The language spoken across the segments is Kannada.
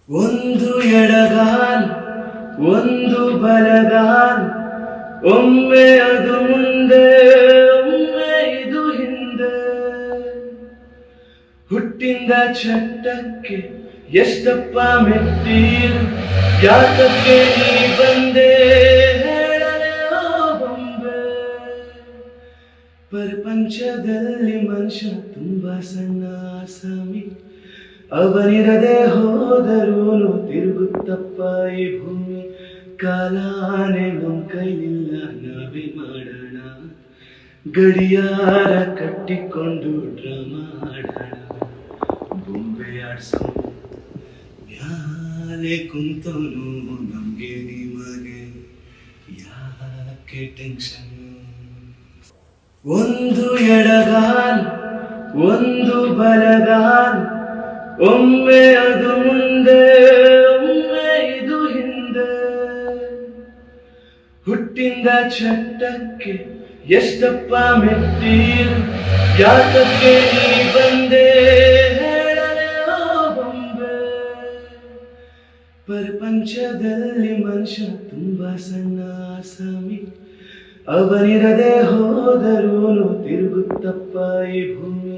ಒಂದು ಎಡಗಾಲ್ ಒಂದು ಬಲಗಾಲ್, ಒಮ್ಮೆ ಅದು ಮುಂದೆ ಒಮ್ಮೆ ಇದು ಹಿಂದೆ. ಹುಟ್ಟಿಂದ ಚಟ್ಟಕ್ಕೆ ಎಷ್ಟಪ್ಪ ಮೆಟ್ಟೀರು, ಯಾತಕ್ಕೆ ನೀ ಬಂದೆ ಹೇಳಲೆ ಬೊಂಬೆ. ಪ್ರಪಂಚದಲ್ಲಿ ಮನುಷ್ಯ ತುಂಬಾ ಸಣ್ಣ ಆಸಾಮಿ, ಅವನಿರದೆ ಹೋದರೂನು ತಿರುಗುತ್ತಪ್ಪ ಈ ಭೂಮಿ. ಕಾಲಾನೆ ನಮ್ ಕೈಲಿಲ್ಲ, ನಾವೇ ಮಾಡೋಣ, ಗಡಿಯಾರ ಕಟ್ಟಿಕೊಂಡು ಡ್ರಾಮಾ ಆಡೋಣ. ಬೊಂಬೆ ಆಡ್ಸೋ ಮ್ಯಾಲೆ ಕುಂತವನು, ನಮ್ಗೆ ನಿಮಗೆ ಯಾಕೆ ಟೆನ್ಷನ್. ಒಂದು ಎಡಗಾಲ್ ಒಂದು ಬಲಗಾಲ್, ಒಮ್ಮೆ ಅದು ಮುಂದೆ ಒಮ್ಮೆ ಇದು ಹಿಂದೆ. ಹುಟ್ಟಿಂದ ಚಟ್ಟಕ್ಕೆ ಎಷ್ಟಪ್ಪ ಮೆಟ್ಟೀರು, ಯಾತಕ್ಕೆ ನೀ ಬಂದೆ ಹೇಳಲೆ ಬೊಂಬೆ. ಪ್ರಪಂಚದಲ್ಲಿ ಮನುಷ್ಯ ತುಂಬಾ ಸಣ್ಣ ಆಸಾಮಿ, ಅವನಿರದೆ ಹೋದರೂನು ತಿರುಗುತ್ತಪ್ಪ ಈ ಭೂಮಿ.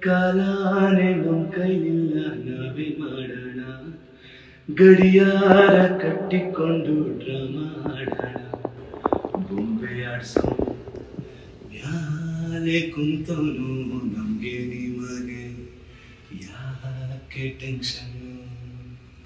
ಕಾಲಾನೆ ನಮ್ ಕೈಲಿಲ್ಲ, ನಾವೇ ಮಾಡೋಣ, ಗಡಿಯಾರ ಕಟ್ಟಿಕೊಂಡು ಡ್ರಾಮಾ ಆಡೋಣ. ಬೊಂಬೆ ಆಡ್ಸೋ ಮ್ಯಾಲೆ ಕುಂತವನು, ನಮ್ಗೆ ನಿಮಗೆ ಯಾಕೆ ಟೆನ್ಷನ್.